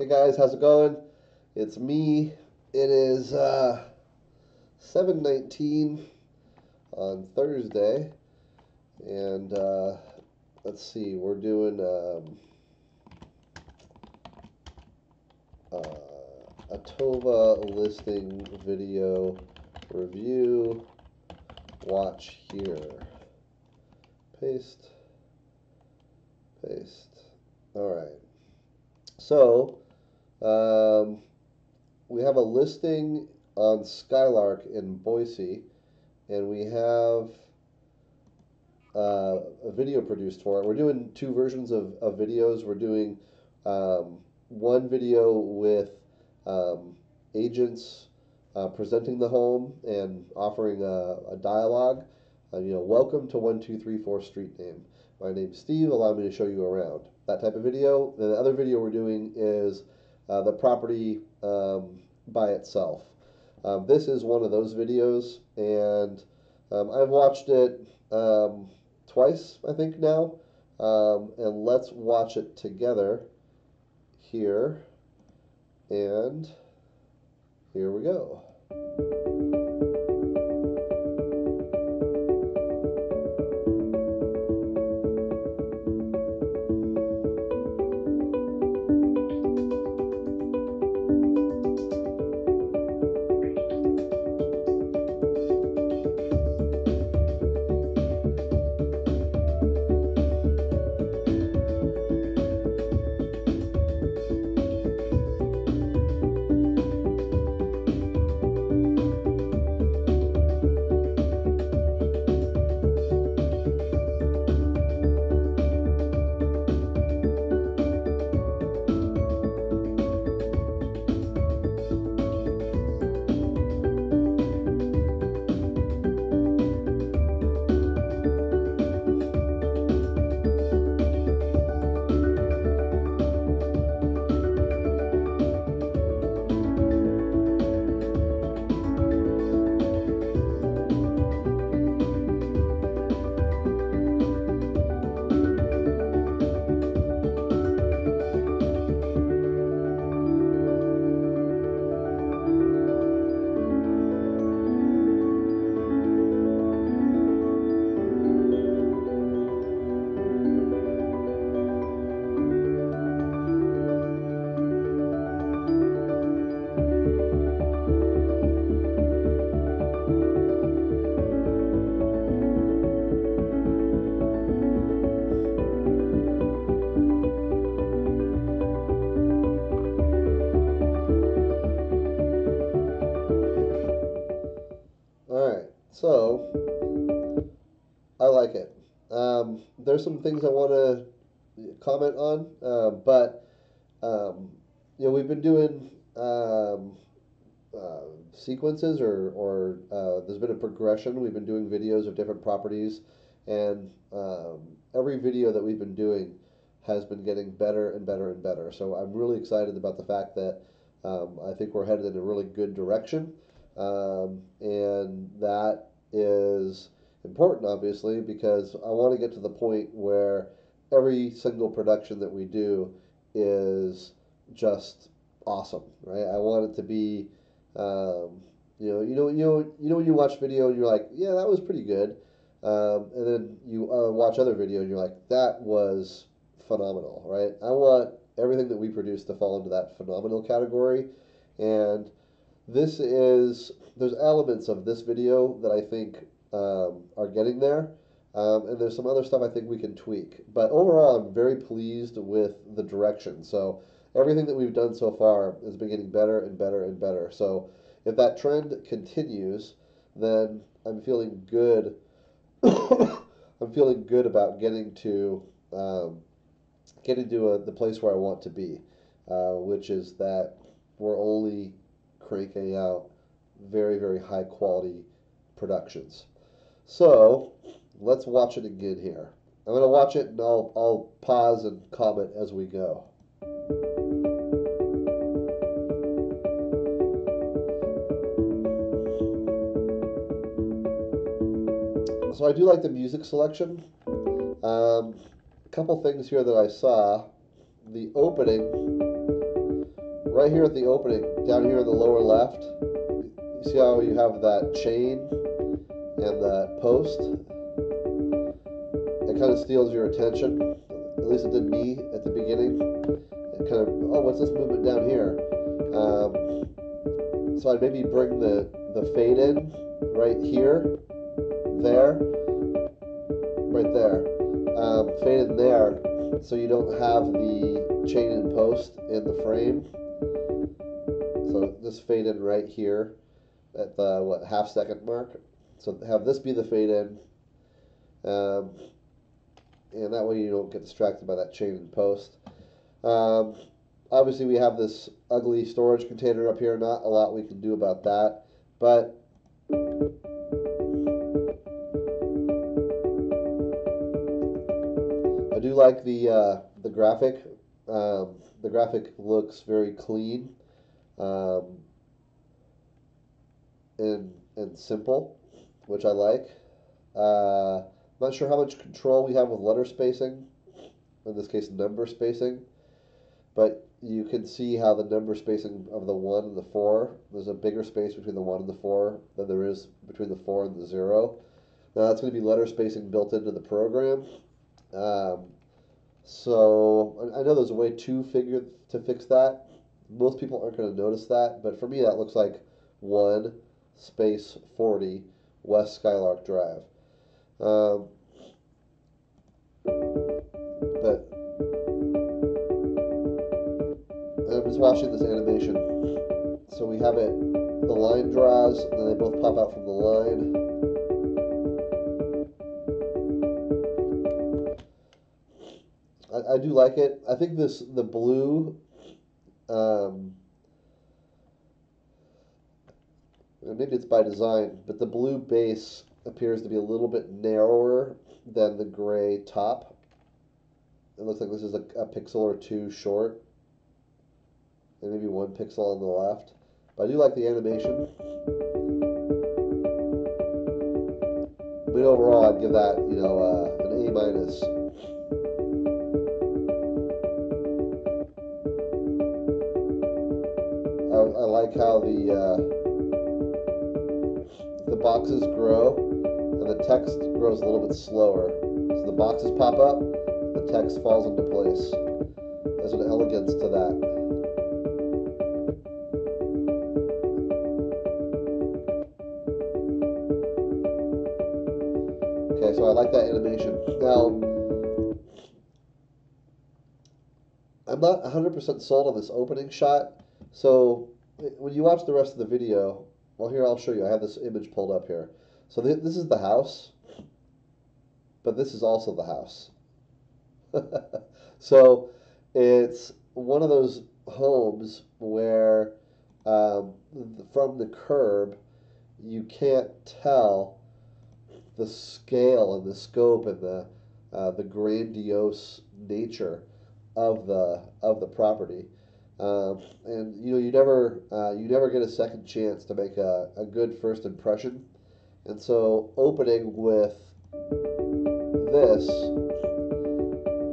Hey guys, how's it going? It's me. It is 7:19 on Thursday, and let's see, we're doing a Tova listing video review. Watch here. Paste, paste. All right. So, we have a listing on Skylark in Boise, and we have a video produced for it. We're doing two versions of videos. We're doing one video with agents presenting the home and offering a dialogue. Welcome to 1234 street name. My name's Steve. Allow me to show you around. That type of video. And the other video we're doing is the property by itself. This is one of those videos, and I've watched it twice, I think now. And let's watch it together here. And here we go. All right, so I like it. There's some things I want to comment on, but we've been doing sequences, or there's been a progression. We've been doing videos of different properties, and every video that we've been doing has been getting better and better and better. So I'm really excited about the fact that I think we're headed in a really good direction, and that is important, obviously, because I want to get to the point where every single production that we do is just awesome, right? I want it to be, when you watch video and you're like, yeah, that was pretty good, and then you watch other video and you're like, that was phenomenal, right? I want everything that we produce to fall into that phenomenal category, and there's elements of this video that I think are getting there. And there's some other stuff I think we can tweak. But overall, I'm very pleased with the direction. So everything that we've done so far has been getting better and better and better. So if that trend continues, then I'm feeling good. I'm feeling good about getting to the place where I want to be, which is that we're only cranking out very, very high quality productions. So let's watch it again here. I'm going to watch it and I'll pause and comment as we go. So I do like the music selection. A couple things here that I saw. The opening right here at the opening, down here in the lower left, you see how you have that chain and that post? It kind of steals your attention. At least it did me at the beginning. It kind of, oh, what's this movement down here? So I'd maybe bring the fade in right here, there, right there. Fade in there so you don't have the chain and post in the frame. So just fade in right here at the half-second mark. So have this be the fade in, and that way you don't get distracted by that chain and post. Obviously we have this ugly storage container up here. Not a lot we can do about that, but I do like the graphic. The graphic looks very clean. And simple, which I like. Not sure how much control we have with letter spacing, in this case number spacing, but you can see how the number spacing of the 1 and the 4, there's a bigger space between the 1 and the 4 than there is between the 4 and the 0. Now that's going to be letter spacing built into the program. So I know there's a way to fix that. Most people aren't going to notice that, but for me that looks like 1 space 40 West Skylark Drive. But I'm just watching this animation. So we have it, the line draws, and then they both pop out from the line. I do like it. I think the blue, maybe it's by design, but the blue base appears to be a little bit narrower than the gray top. It looks like this is a pixel or 2 short, and maybe 1 pixel on the left. But I do like the animation. But overall, I'd give that, an A minus. I like how the boxes grow and the text grows a little bit slower. So the boxes pop up, the text falls into place. There's an elegance to that. Okay, so I like that animation. Now, I'm not 100% sold on this opening shot. So when you watch the rest of the video, well, here I'll show you. I have this image pulled up here. So this is the house, but this is also the house. So it's one of those homes where from the curb you can't tell the scale and the scope and the grandiose nature of the property. And you never get a second chance to make a good first impression. And so opening with this,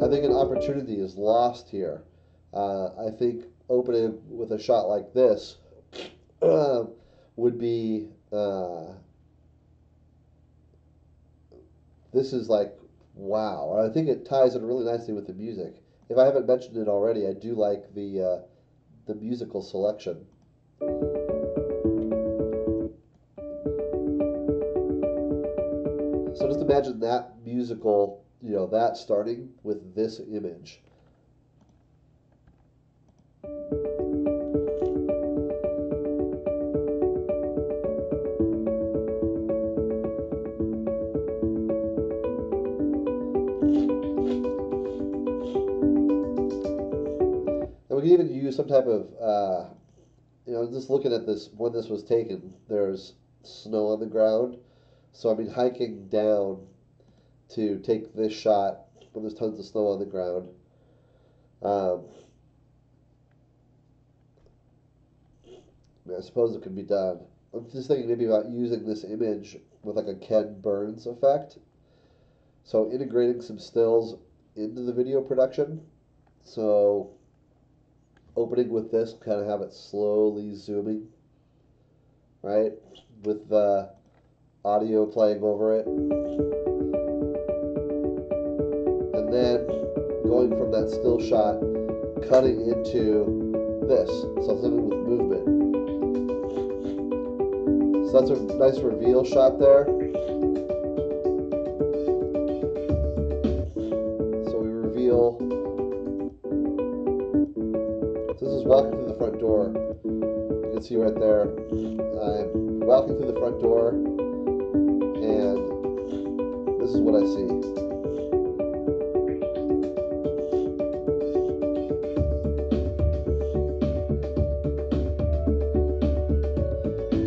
I think an opportunity is lost here. I think opening with a shot like this would be, this is like, wow. I think it ties in really nicely with the music. If I haven't mentioned it already, I do like the musical selection. So just imagine that musical, that starting with this image. We can even use some type of, just looking at this, when this was taken, there's snow on the ground. So, hiking down to take this shot when there's tons of snow on the ground. I suppose it could be done. I'm just thinking maybe about using this image with like a Ken Burns effect. So integrating some stills into the video production. So opening with this, kind of have it slowly zooming, right, with the audio playing over it, and then going from that still shot, cutting into this, so something with movement. So that's a nice reveal shot there. So we reveal. So this is walking through the front door. You can see right there. I'm walking through the front door, and this is what I see.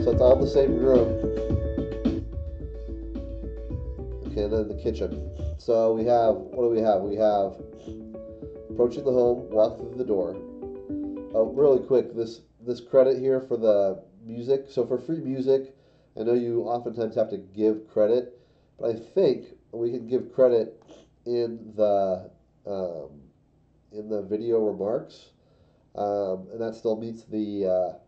So it's all the same room. Okay, and then the kitchen. So we have, what do we have? We have approaching the home, walk through the door. Really quick, this credit here for the music. So for free music, I know you oftentimes have to give credit, but I think we can give credit in the video remarks, and that still meets the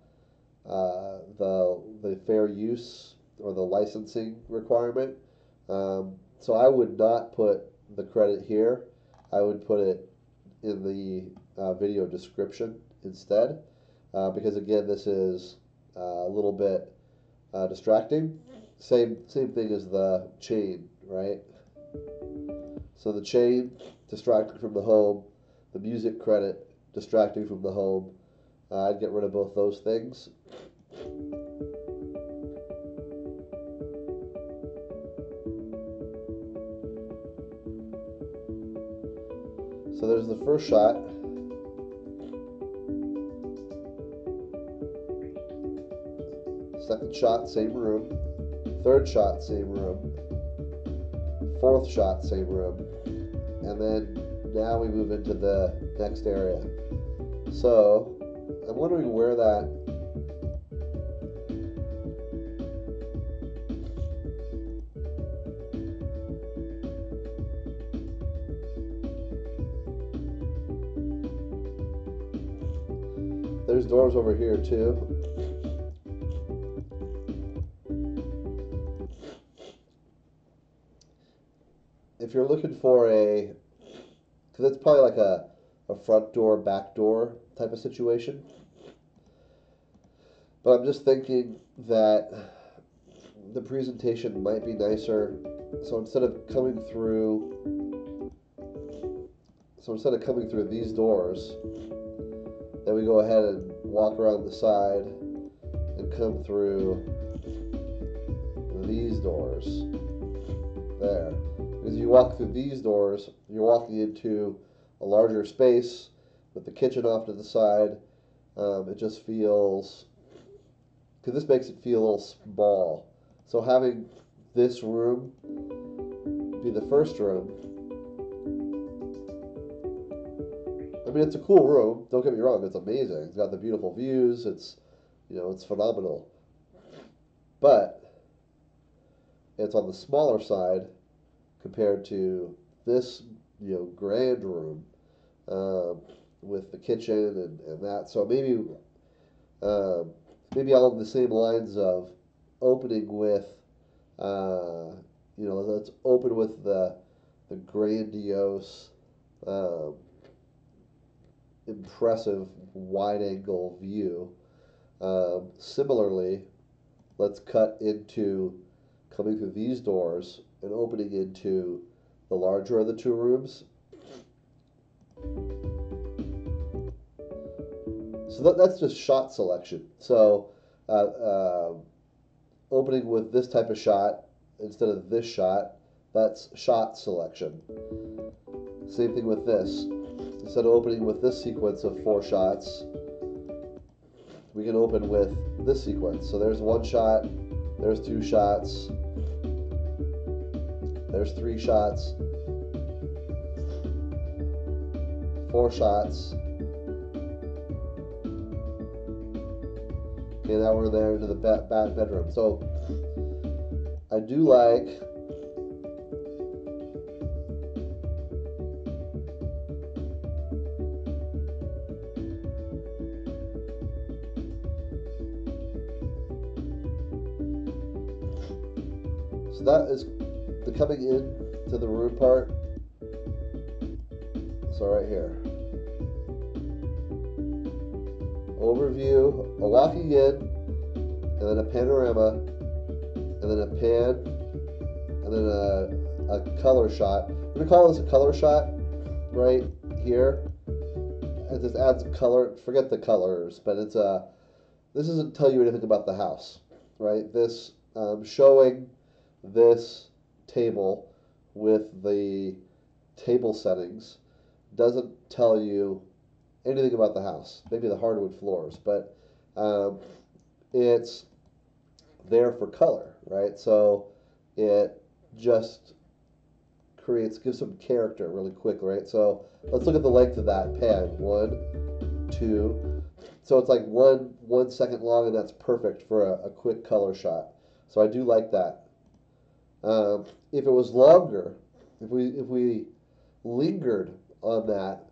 fair use or the licensing requirement. So I would not put the credit here. I would put it in the video description instead, because again, this is a little bit distracting. Same thing as the chain, right? So the chain distracting from the home, the music credit distracting from the home. I'd get rid of both those things. So there's the first shot. Second shot, same room. Third shot, same room. Fourth shot, same room. And then now we move into the next area. So I'm wondering where that there's doors over here too. If you're looking for because it's probably like a front door, back door type of situation. But I'm just thinking that the presentation might be nicer. So instead of coming through these doors, then we go ahead and walk around the side and come through these doors there. Because you walk through these doors, you're walking into a larger space with the kitchen off to the side. It just feels, because this makes it feel a little small. So having this room be the first room, I mean, it's a cool room. Don't get me wrong; it's amazing. It's got the beautiful views. It's phenomenal. But it's on the smaller side compared to this, grand room with the kitchen and that. So maybe along the same lines of opening with, let's open with the grandiose, impressive wide-angle view. Similarly, let's cut into coming through these doors and opening into the larger of the two rooms. So that's just shot selection. So opening with this type of shot instead of this shot, that's shot selection. Same thing with this. Instead of opening with this sequence of 4 shots, we can open with this sequence. So there's 1 shot, there's 2 shots, there's 3 shots, 4 shots. Okay, now we're there into the bedroom. So I do like So that is the coming in to the room part. So right here, overview, a walking in, and then a panorama, and then a pan, and then a color shot. We're gonna call this a color shot right here. It just adds color. Forget the colors, but it's a. This doesn't tell you anything about the house, right? This showing this table with the table settings doesn't tell you anything about the house. Maybe the hardwood floors, but it's there for color, right? So it just gives some character really quick, right? So let's look at the length of that pan. 1, 2. So it's like one second long, and that's perfect for a quick color shot. So I do like that. If it was longer, if we lingered on that,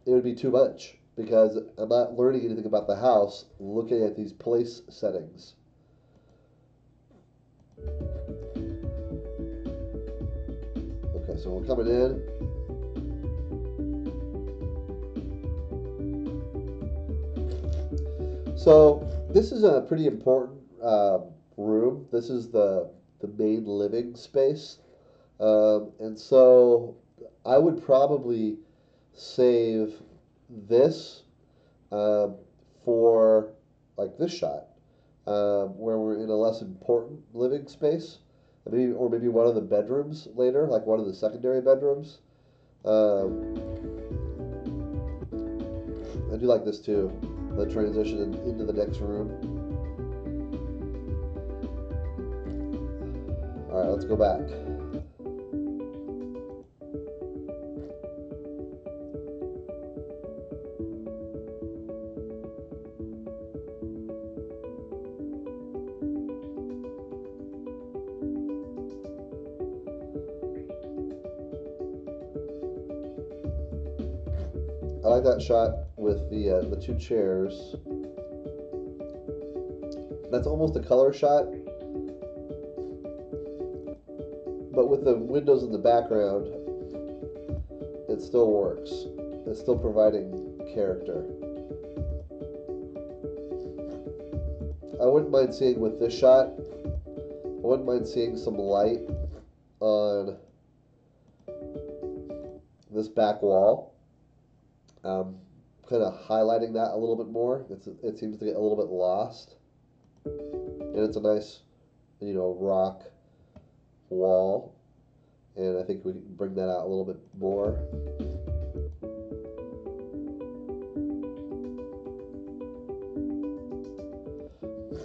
it would be too much because I'm not learning anything about the house looking at these place settings. Okay, so we're coming in. So this is a pretty important room. This is the main living space. And so I would probably save this for like this shot, where we're in a less important living space, or maybe one of the bedrooms later, like one of the secondary bedrooms. I do like this too, the transition into the next room. All right, let's go back. I like that shot with the 2 chairs. That's almost a color shot, but with the windows in the background, it still works. It's still providing character. I wouldn't mind seeing with this shot, I wouldn't mind seeing some light on this back wall. Kind of highlighting that a little bit more. It seems to get a little bit lost. And it's a nice, rock wall. And I think we can bring that out a little bit more.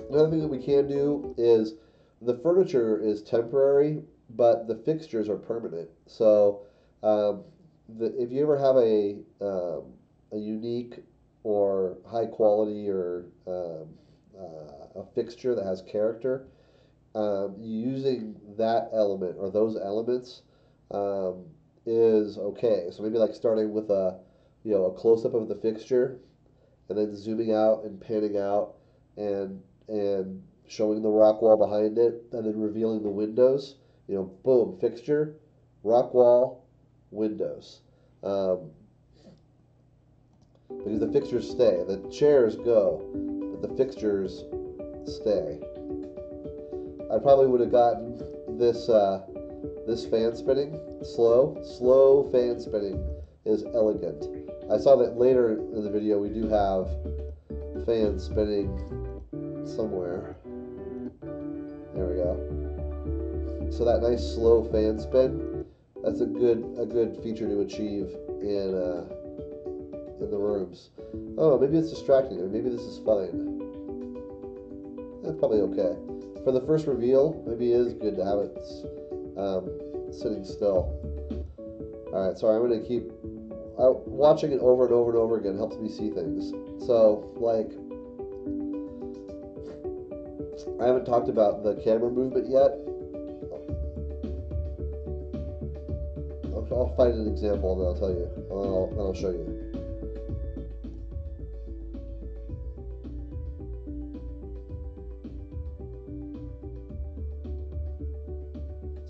Another thing that we can do is the furniture is temporary, but the fixtures are permanent. So if you ever have a unique or high quality or a fixture that has character, using that element or those elements is okay. So maybe like starting with a close up of the fixture, and then zooming out and panning out and showing the rock wall behind it, and then revealing the windows. Boom, fixture, rock wall, windows. Because the fixtures stay. The chairs go, but the fixtures stay. I probably would have gotten this this fan spinning slow fan spinning is elegant. I saw that later in the video we do have fans spinning somewhere. There we go. So that nice slow fan spin, that's a good feature to achieve in the rooms. Oh, maybe it's distracting, or maybe this is fine. That's probably okay. For the first reveal, maybe it is good to have it sitting still. Alright, sorry, I'm going to keep watching it over and over and over again helps me see things. So, like, I haven't talked about the camera movement yet. I'll find an example and then I'll tell you. Then I'll show you.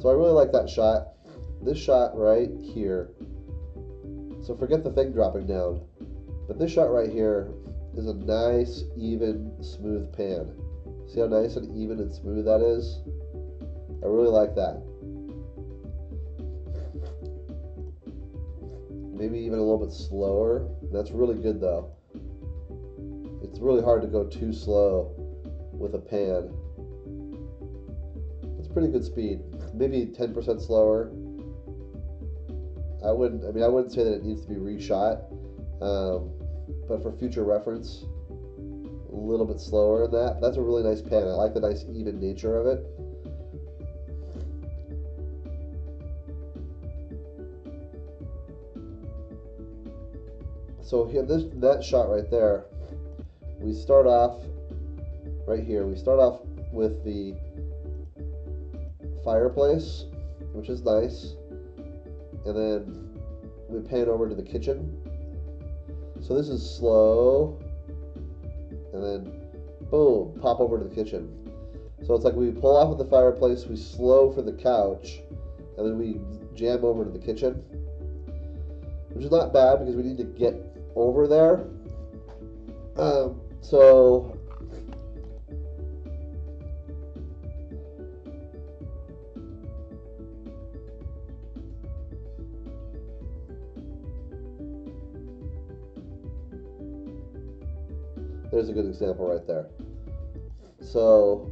So I really like that shot. This shot right here. So forget the thing dropping down. But this shot right here is a nice, even, smooth pan. See how nice and even and smooth that is? I really like that. Maybe even a little bit slower. That's really good though. It's really hard to go too slow with a pan. It's pretty good speed. Maybe 10% slower. I wouldn't say that it needs to be reshot, but for future reference, a little bit slower than that. That's a really nice pan. I like the nice even nature of it. So here, that shot right there, we start off right here. We start off with the fireplace, which is nice, and then we pan over to the kitchen. So this is slow, and then boom, pop over to the kitchen. So it's like we pull off of the fireplace, we slow for the couch, and then we jam over to the kitchen, which is not bad because we need to get over there. So there's a good example right there. So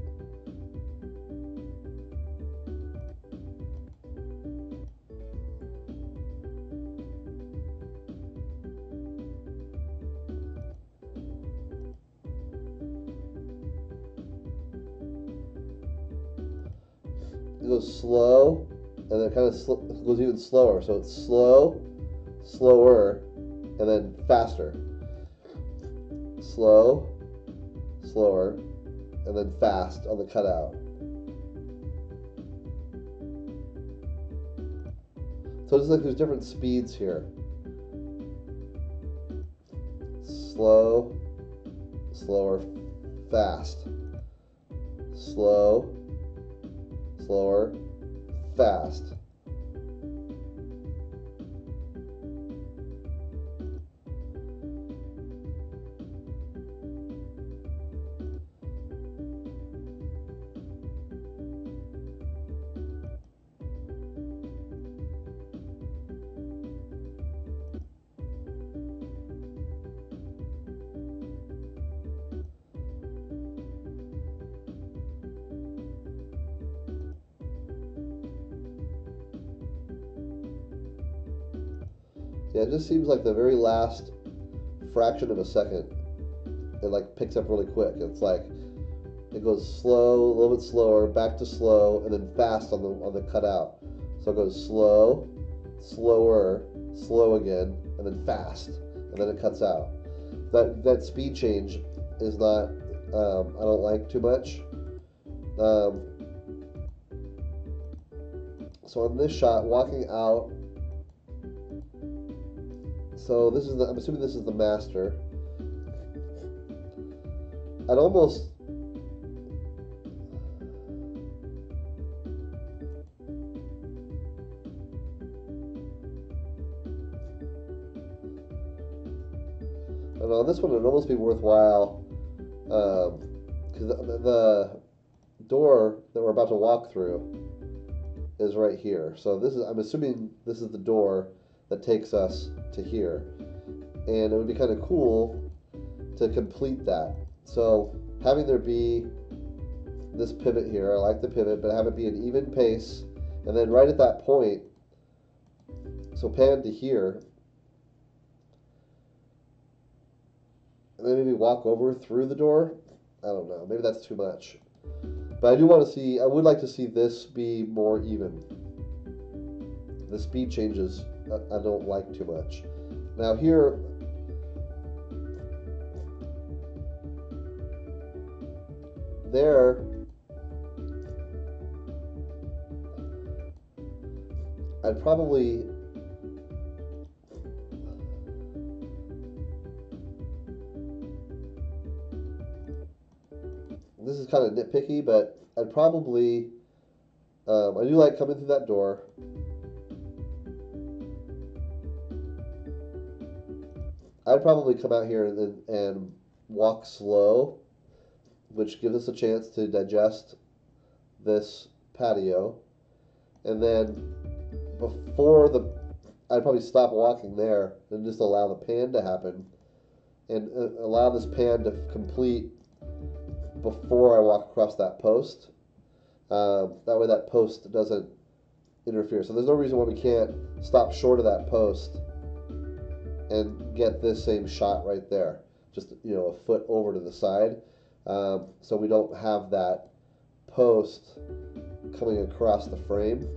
it goes slow, and then it kind of goes even slower. So it's slow, slower, and then faster. Slow, slower, and then fast on the cutout. So it's like there's different speeds here. Slow, slower, fast. Slow, slower, fast. Yeah, it just seems like the very last fraction of a second, it like picks up really quick. It's like it goes slow, a little bit slower, back to slow, and then fast on the cutout. So it goes slow, slower, slow again, and then fast, and then it cuts out. That speed change is not I don't like too much. So on this shot, walking out. So this is I'm assuming this is the master. I'd almost and on this one it'd almost be worthwhile because the door that we're about to walk through is right here. So this is I'm assuming this is the door that takes us to here, and it would be kind of cool to complete that. So having there be this pivot here, I like the pivot, but have it be an even pace, and then right at that point, so pan to here, and then maybe walk over through the door. I don't know, maybe that's too much, but I would like to see this be more even. The speed changes I don't like too much. Now here, there, I'd probably this is kind of nitpicky, but I'd probably I do like coming through that door. I'd probably come out here and walk slow, which gives us a chance to digest this patio. And then I'd probably stop walking there and just allow the pan to happen and allow this pan to complete before I walk across that post. That way that post doesn't interfere. So there's no reason why we can't stop short of that post and get this same shot right there, just a foot over to the side, so we don't have that post coming across the frame.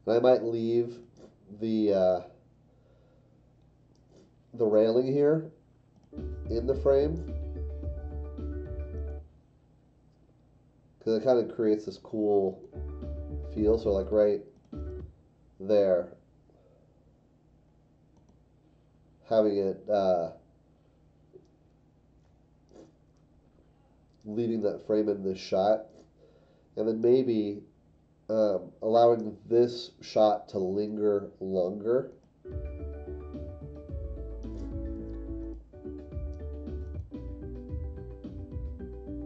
And I might leave the railing here in the frame because it kind of creates this cool feel. So like right there, having it leaving that frame in this shot, and then maybe allowing this shot to linger longer.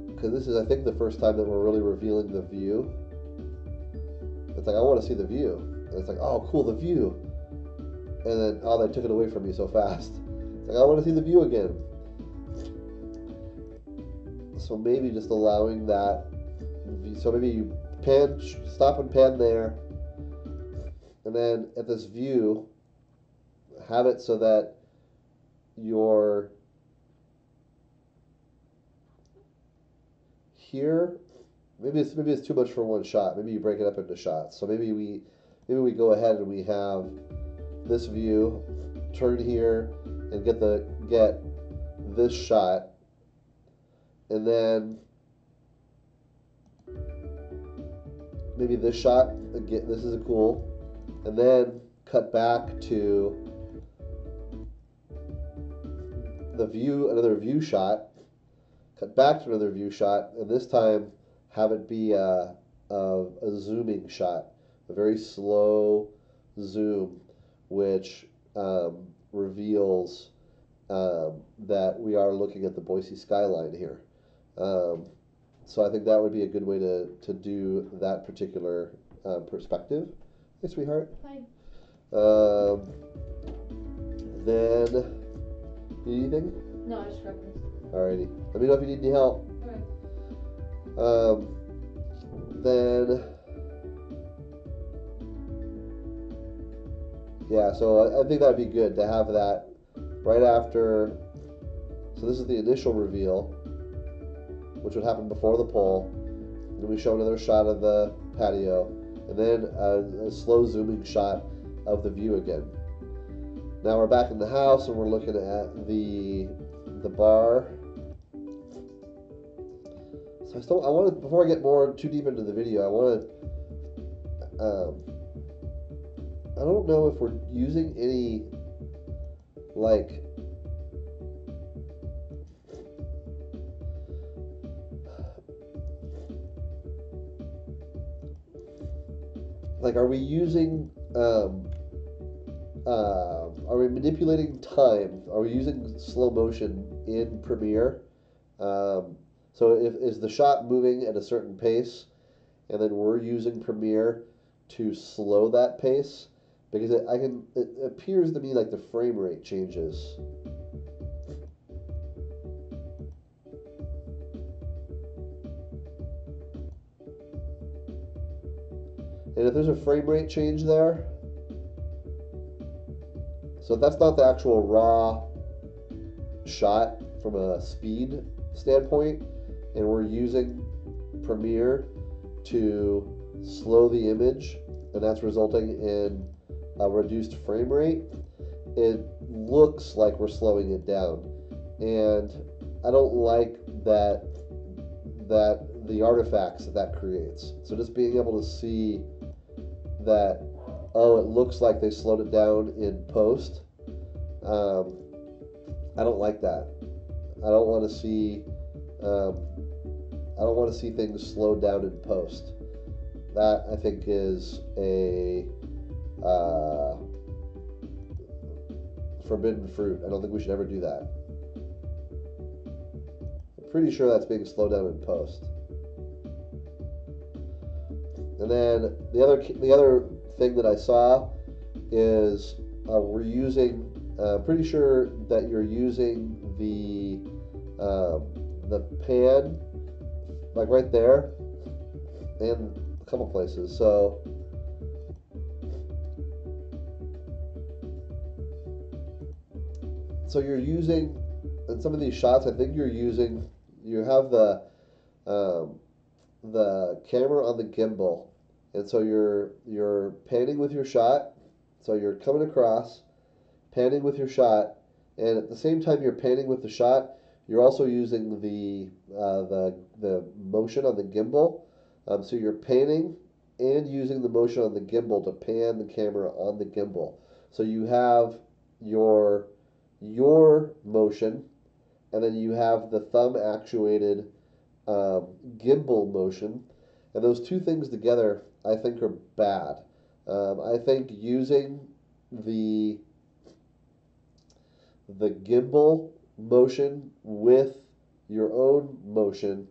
Because this is, I think, the first time that we're really revealing the view. It's like, I want to see the view. And it's like, oh, cool, the view. And then, oh, they took it away from me so fast. It's like, I want to see the view again. So maybe just allowing that. So maybe you stop and pan there. And then at this view, have it so that you're here. Maybe it's too much for one shot. Maybe you break it up into shots. So maybe we go ahead and we have this view, turn here, and get this shot, and then maybe this shot. Again, this is cool, and then cut back to the view, another view shot. Cut back to another view shot, and this time have it be a zooming shot, a very slow zoom, which reveals that we are looking at the Boise skyline here. So I think that would be a good way to do that particular perspective. Hey, sweetheart. Hi. Then, need anything? No, I just grabbed this. Alrighty. Let me know if you need any help. Alright. Then, yeah, so I think that would be good to have that right after. So this is the initial reveal, which would happen before the pole. Then we show another shot of the patio, and then a slow zooming shot of the view again. Now we're back in the house and we're looking at the bar. So I want to, before I get too deep into the video, I want to, I don't know if we're using any, like are we using, are we manipulating time? Are we using slow motion in Premiere? So is the shot moving at a certain pace, and then we're using Premiere to slow that pace? Because it appears to me like the frame rate changes. And if there's a frame rate change there, so that's not the actual raw shot from a speed standpoint, and we're using Premiere to slow the image, and that's resulting in a reduced frame rate, it looks like we're slowing it down. And I don't like that the artifacts that creates. So just being able to see that, oh, it looks like they slowed it down in post, I don't like that. I don't want to see I don't want to see things slowed down in post. That, I think, is a forbidden fruit. I don't think we should ever do that. I'm pretty sure that's being slowed down in post. And then the other thing that I saw is we're using. Pretty sure that you're using the pan, like right there, and a couple places. So you're using, in some of these shots, I think you have the camera on the gimbal, and so you're panning with your shot. So you're coming across, panning with your shot, and at the same time you're panning with the shot, you're also using the motion on the gimbal. So you're panning and using the motion on the gimbal to pan the camera on the gimbal. So you have your motion, and then you have the thumb actuated gimbal motion, and those two things together I think are bad. I think using the gimbal motion with your own motion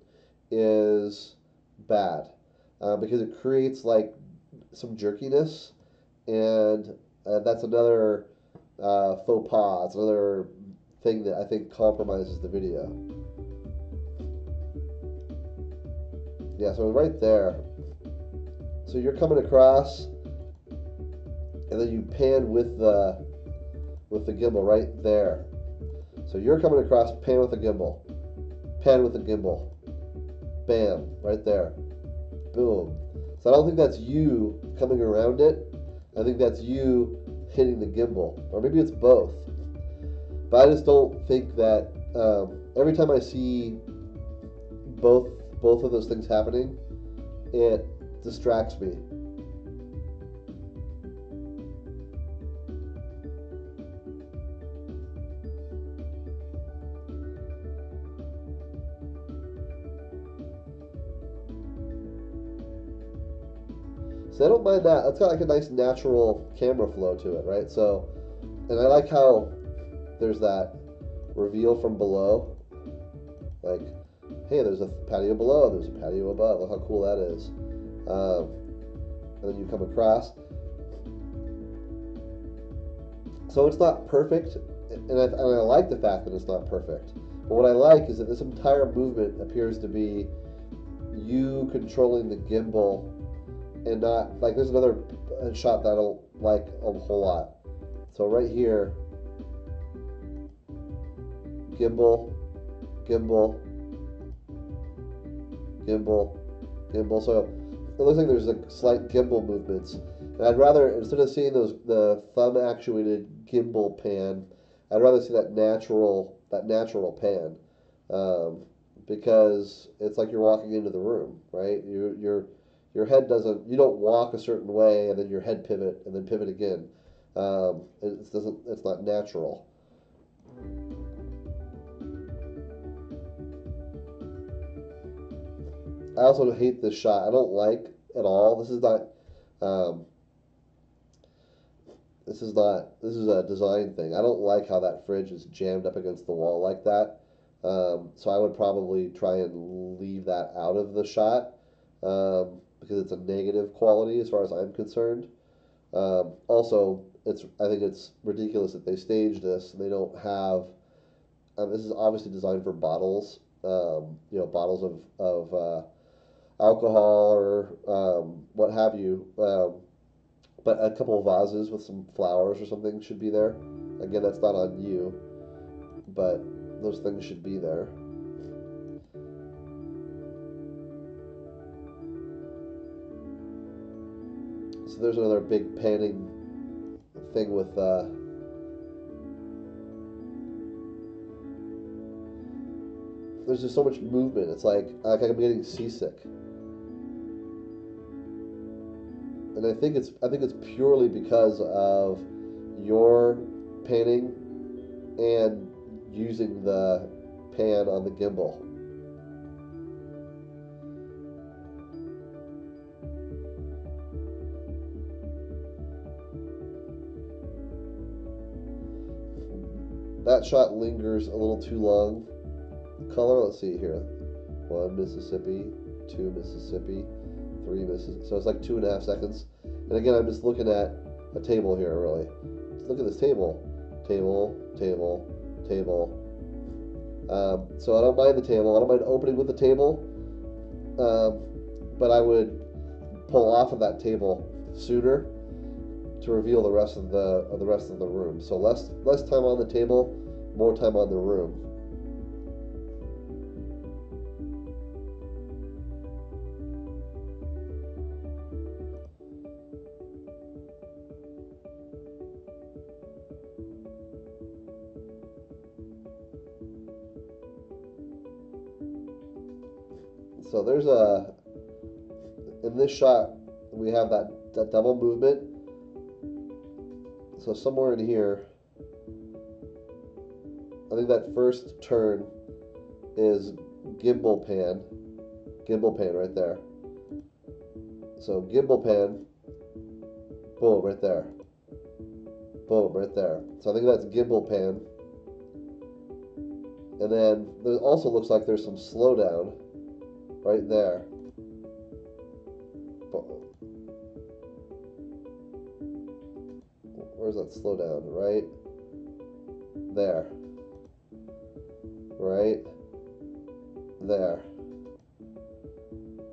is bad, because it creates like some jerkiness, and that's another faux pas. It's another thing that I think compromises the video. Yeah, so right there. So you're coming across, and then you pan with the gimbal right there. So you're coming across, pan with the gimbal, pan with the gimbal, bam, right there, boom. So I don't think that's you coming around it. I think that's you hitting the gimbal, or maybe it's both. But I just don't think that every time I see both of those things happening, it distracts me. So I don't mind that. It's got like a nice natural camera flow to it, right? So, and I like how there's that reveal from below. Like, hey, there's a patio below, there's a patio above. Look how cool that is. And then you come across. So it's not perfect, and I like the fact that it's not perfect. But what I like is that this entire movement appears to be you controlling the gimbal, and not, like, there's another shot that I don't like a whole lot. So right here, gimbal, gimbal, gimbal, gimbal. So it looks like there's like slight gimbal movements. And I'd rather, instead of seeing the thumb actuated gimbal pan, I'd rather see that natural pan, because it's like you're walking into the room, right? Your head doesn't, you don't walk a certain way and then your head pivot and then pivot again. It's not natural. I also hate this shot. I don't like at all. This is a design thing. I don't like how that fridge is jammed up against the wall like that. So I would probably try and leave that out of the shot, because it's a negative quality as far as I'm concerned. Also, I think it's ridiculous that they staged this and they don't have. This is obviously designed for bottles, bottles of alcohol or what have you. But a couple of vases with some flowers or something should be there. Again, that's not on you, but those things should be there. So there's another big panning thing with there's just so much movement. It's like I'm getting seasick. And I think it's purely because of your panning and using the pan on the gimbal. that shot lingers a little too long. Color, let's see here. 1 Mississippi, 2 Mississippi, 3 Mississippi. So it's like 2.5 seconds. And again, I'm just looking at a table here, really. Just look at this table. Table, table, table. So I don't mind the table. I don't mind opening with the table. But I would pull off of that table sooner to reveal the rest of the room. So less time on the table, more time on the room. So there's in this shot we have that double movement. So somewhere in here, I think that first turn is gimbal pan right there. So gimbal pan, boom, right there. Boom, right there. So I think that's gimbal pan. And then there also looks like there's some slowdown right there. Where's that slowdown? Right there. Right there.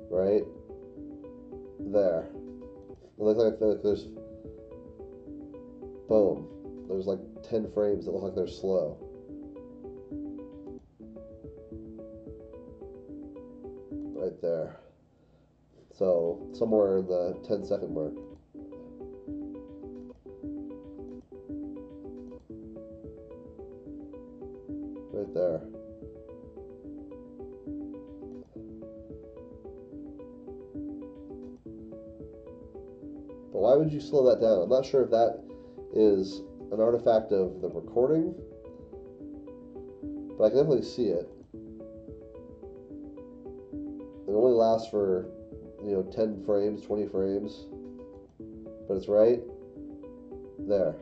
Right there. It looks like there's boom. There's like 10 frames that look like they're slow. Right there. So somewhere in the 10-second mark. Right there. But why would you slow that down? I'm not sure if that is an artifact of the recording, but I can definitely see it. It only lasts for, 10 frames, 20 frames, but it's right there.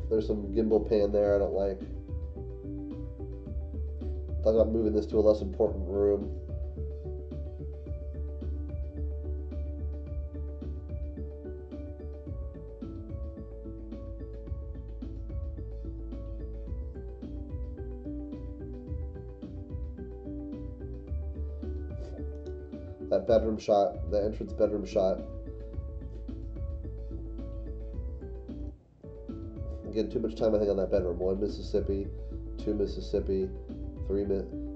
There's some gimbal pan there I don't like. Thought about moving this to a less important room. That bedroom shot, the entrance bedroom shot. Again, too much time I think on that bedroom. 1 Mississippi, 2 Mississippi, 3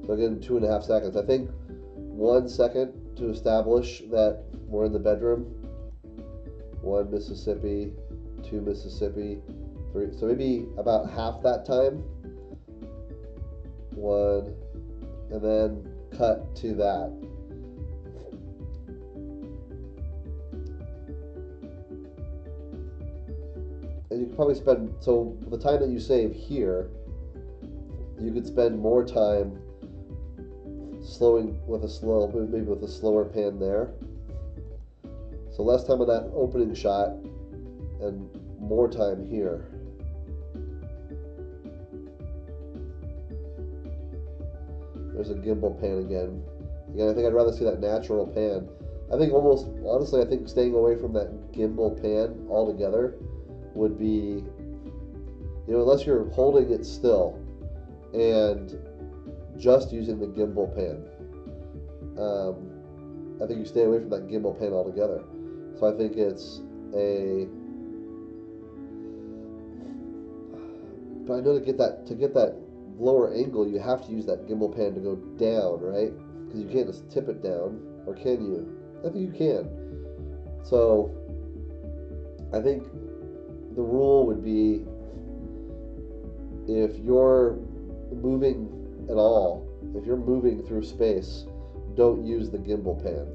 So again, 2.5 seconds. I think 1 second to establish that we're in the bedroom. 1 Mississippi, 2 Mississippi, 3. So maybe about half that time. 1, and then cut to that. And you could probably spend, so the time that you save here, you could spend more time slowing with maybe with a slower pan there. So less time on that opening shot and more time here. There's a gimbal pan again. Again, I think I'd rather see that natural pan. I think honestly, I think staying away from that gimbal pan altogether would be, unless you're holding it still and just using the gimbal pan. I think you stay away from that gimbal pan altogether. So I think it's but I know to get that lower angle, you have to use that gimbal pan to go down, right? Because you can't just tip it down, or can you? I think you can. So I think the rule would be, if you're moving at all if you're moving through space, don't use the gimbal pan.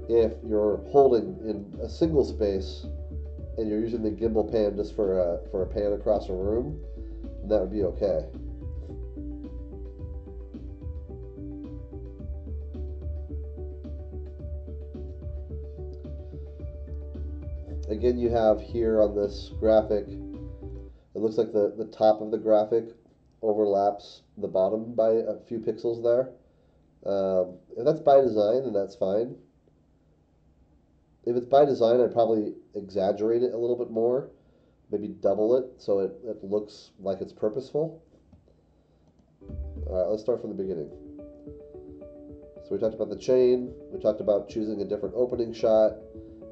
If you're holding in a single space and you're using the gimbal pan just for a pan across a room, then that would be okay. Again, you have here on this graphic, it looks like the top of the graphic overlaps the bottom by a few pixels there. If that's by design, then that's fine. If it's by design, I'd probably exaggerate it a little bit more, maybe double it so it looks like it's purposeful. Alright, let's start from the beginning. So we talked about the chain, we talked about choosing a different opening shot,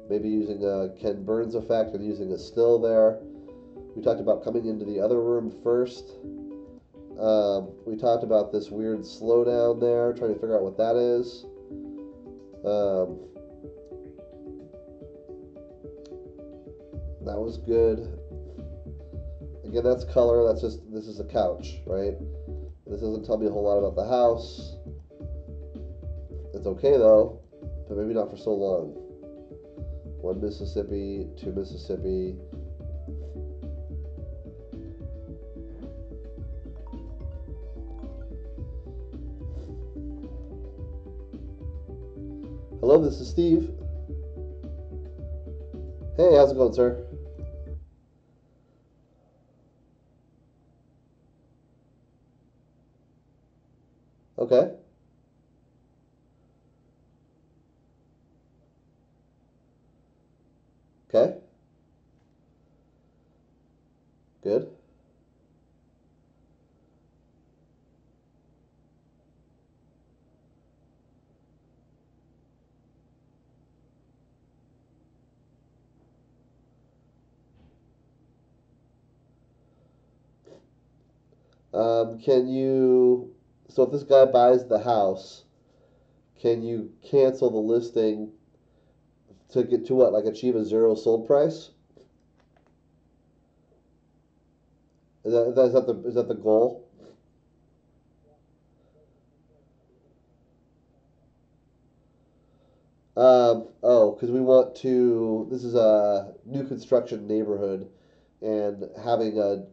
maybe using a Ken Burns effect and using a still there. We talked about coming into the other room first. We talked about this weird slowdown there, trying to figure out what that is. That was good. Again, that's color. That's just, this is a couch, right? This doesn't tell me a whole lot about the house. It's okay though, but maybe not for so long. 1 Mississippi, 2 Mississippi. Hello, this is Steve. Hey, how's it going, sir? Okay. Okay. Good. Can you, so if this guy buys the house, can you cancel the listing to get to what, like achieve a zero sold price? Is that the goal? Oh, because we want to, this is a new construction neighborhood, and having a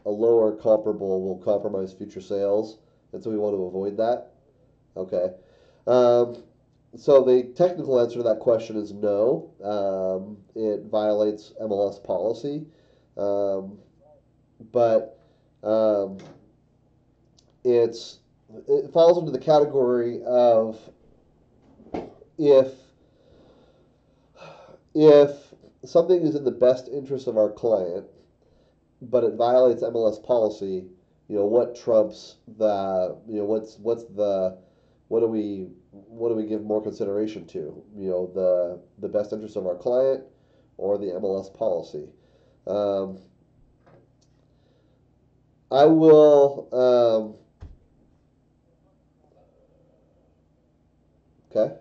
lower comparable will compromise future sales, and so we want to avoid that. Okay. Um, so the technical answer to that question is no. It violates MLS policy, um, but um, it's it falls into the category of if if something is in the best interest of our client, but it violates MLS policy, what trumps the, what's the, what do we give more consideration to? The best interest of our client or the MLS policy? Um, I will. Okay.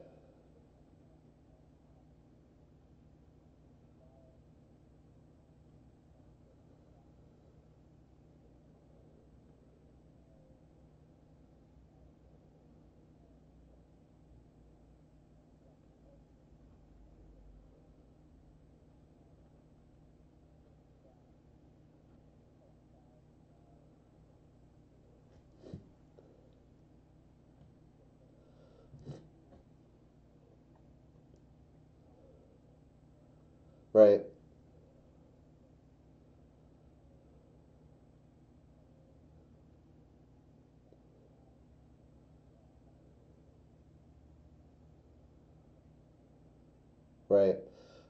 Right. Right.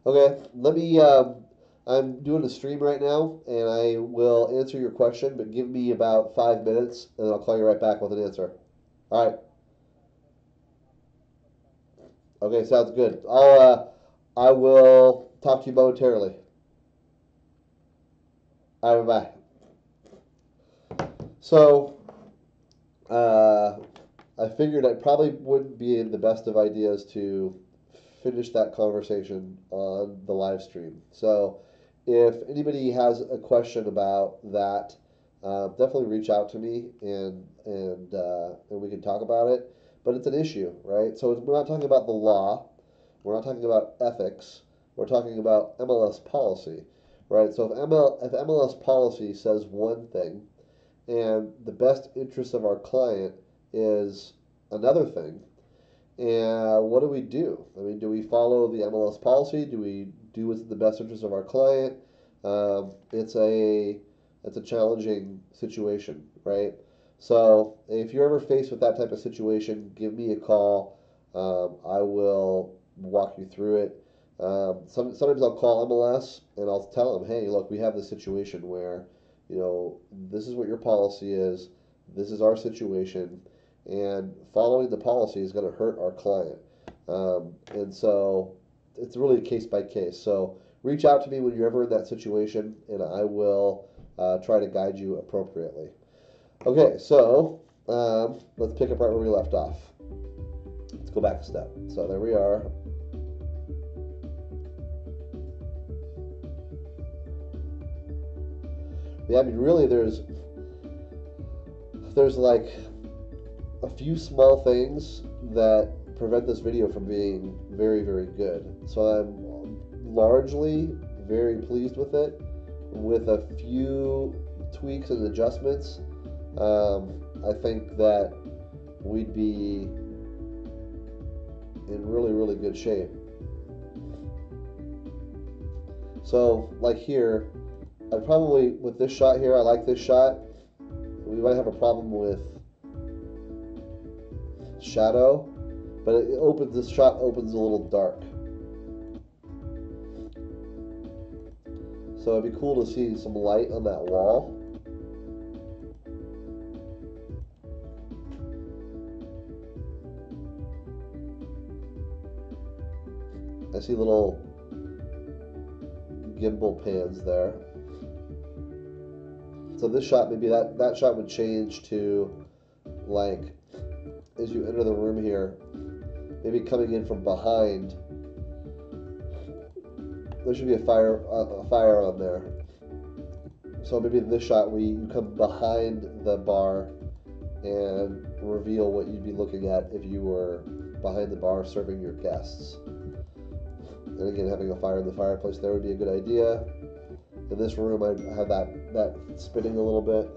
Okay. Let me. I'm doing a stream right now, and I will answer your question, but give me about 5 minutes, and I'll call you right back with an answer. All right. Okay. Sounds good. I will talk to you momentarily. All right. Bye. So, uh, I figured it probably wouldn't be the best of ideas to finish that conversation on the live stream. So, if anybody has a question about that, definitely reach out to me and we can talk about it. But it's an issue, right? So we're not talking about the law, we're not talking about ethics, we're talking about MLS policy, right? So if MLS policy says one thing and the best interest of our client is another thing, and what do we do? I mean, do we follow the MLS policy? Do we do what's in the best interest of our client? It's a challenging situation, right? So if you're ever faced with that type of situation, give me a call. I will walk you through it. Sometimes I'll call MLS and I'll tell them, hey, look, we have this situation where, this is what your policy is. This is our situation, and following the policy is going to hurt our client. And so it's really a case by case. So reach out to me when you're ever in that situation, and I will try to guide you appropriately. Okay, so let's pick up right where we left off. Let's go back a step. So there we are. Yeah, I mean, really, there's like a few small things that prevent this video from being very, very good. So I'm largely very pleased with it, with a few tweaks and adjustments. I think that we'd be in really, really good shape. So, like here, I'd probably, with this shot here, I like this shot. We might have a problem with shadow, but this shot opens a little dark. So it'd be cool to see some light on that wall. I see little gimbal pans there. So this shot, maybe that shot would change to, like, as you enter the room here, maybe coming in from behind. There should be a fire on there. So maybe in this shot, you come behind the bar and reveal what you'd be looking at if you were behind the bar serving your guests. And again, having a fire in the fireplace there would be a good idea. In this room, I'd have that spinning a little bit.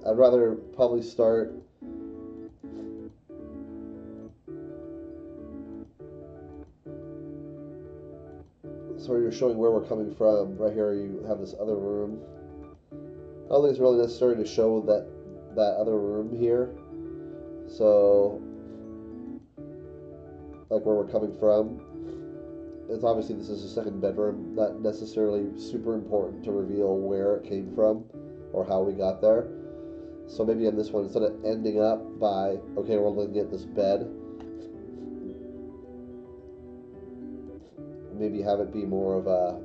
I'd rather probably start so you're showing where we're coming from. Right here, you have this other room. I don't think it's really necessary to show that other room here. So, like where we're coming from. It's obviously this is a second bedroom. Not necessarily super important to reveal where it came from or how we got there. So maybe in this one, instead of ending up by, okay, we're looking at this bed, maybe have it be more of a,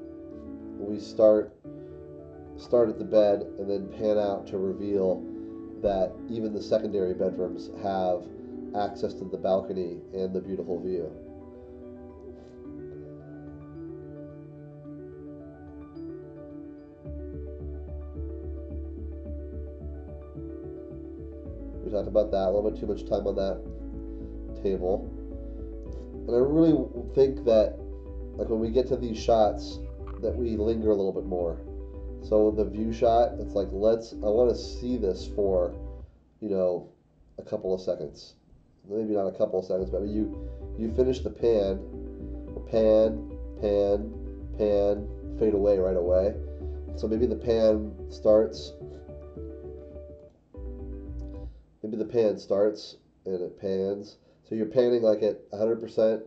we start at the bed and then pan out to reveal that even the secondary bedrooms have access to the balcony and the beautiful view. We talked about that, a little bit too much time on that table. And I really think that, like, when we get to these shots, that we linger a little bit more. So the view shot, it's like, I want to see this for, a couple of seconds. Maybe not a couple of seconds, but you finish the pan, fade away right away. So maybe the pan starts, and it pans. So you're panning like at 100%,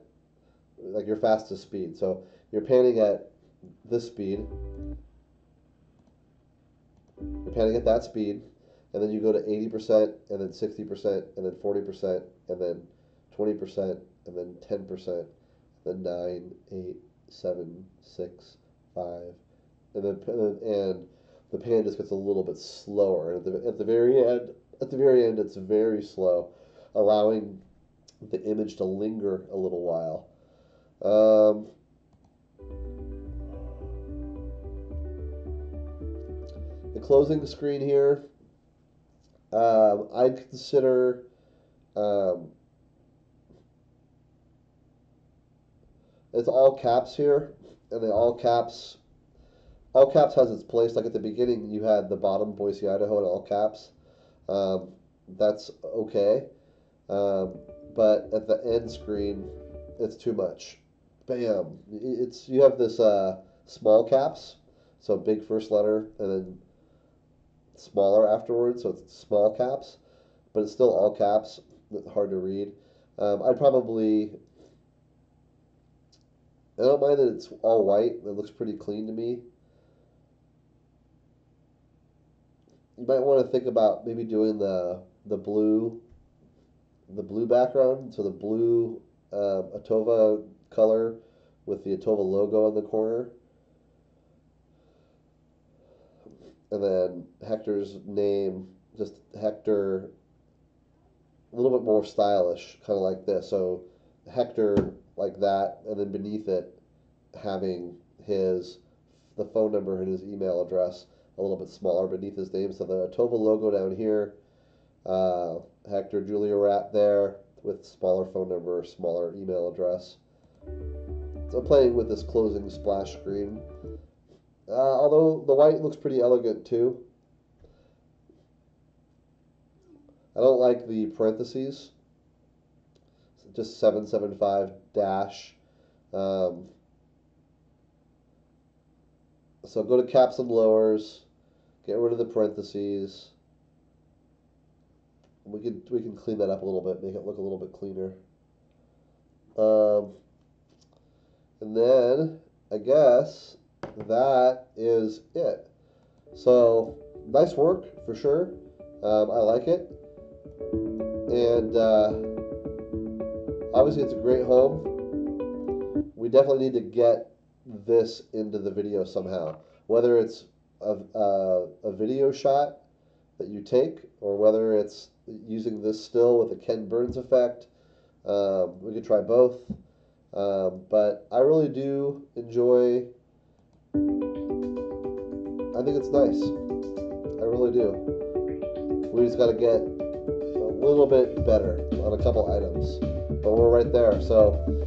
like your fastest speed. So you're panning at this speed. You're panning at that speed, and then you go to 80%, and then 60%, and then 40%, and then 20%, and then 10%, then 9, 8, 7, 6, 5, and the pan just gets a little bit slower. And at the very end, it's very slow. allowing the image to linger a little while. Um, the closing screen here, I'd consider um, it's all caps here, and all caps has its place. Like at the beginning, you had the bottom Boise, Idaho in all caps. Um, that's okay. Um, but at the end screen, it's too much. Bam! It's you have this small caps, so big first letter and then smaller afterwards, so it's small caps, but it's still all caps. Hard to read. I'd probably I don't mind that it's all white. It looks pretty clean to me. You might want to think about maybe doing the blue background, so the blue Atova color with the Atova logo in the corner, and then Hector's name, just Hector, a little bit more stylish, kind of like this. So Hector like that, and then beneath it having the phone number and his email address a little bit smaller beneath his name. So the Atova logo down here, Hector Julia Rat there with smaller phone number, smaller email address. So I'm playing with this closing splash screen. Although the white looks pretty elegant too. I don't like the parentheses. Just 775 dash. So go to caps and lowers, get rid of the parentheses. We can clean that up a little bit, make it look a little bit cleaner. And then I guess that is it. So nice work for sure. I like it, and obviously it's a great home. We definitely need to get this into the video somehow, whether it's a video shot that you take, or whether it's using this still with a Ken Burns effect. We could try both, but I really do enjoy. I think it's nice. I really do. We just got to get a little bit better on a couple items, but we're right there. So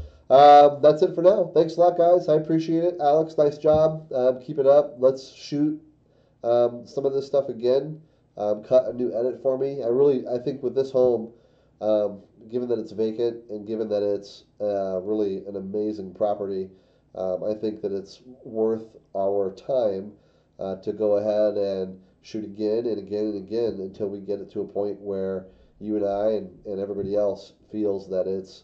that's it for now. Thanks a lot, guys. I appreciate it. Alex, nice job. Keep it up. Let's shoot some of this stuff again. Cut a new edit for me. I think with this home, given that it's vacant and given that it's really an amazing property, I think that it's worth our time to go ahead and shoot again and again and again until we get it to a point where you and I and everybody else feels that it's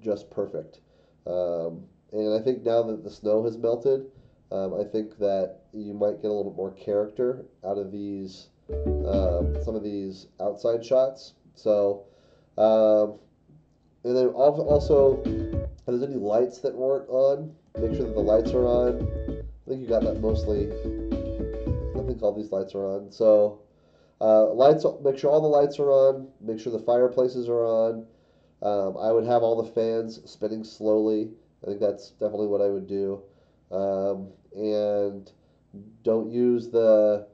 just perfect. And I think now that the snow has melted, I think that you might get a little bit more character out of these, some of these outside shots. So, and then also, if there's any lights that weren't on, make sure that the lights are on. I think you got that mostly. I think all these lights are on. So, lights. Make sure all the lights are on. Make sure the fireplaces are on. I would have all the fans spinning slowly. I think that's definitely what I would do. And don't use the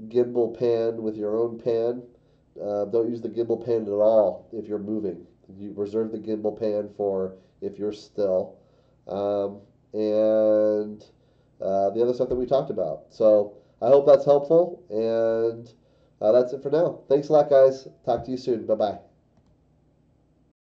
gimbal pan with your own pan. Don't use the gimbal pan at all if you're moving. You reserve the gimbal pan for if you're still. And the other stuff that we talked about. So I hope that's helpful, and that's it for now. Thanks a lot, guys. Talk to you soon. Bye-bye.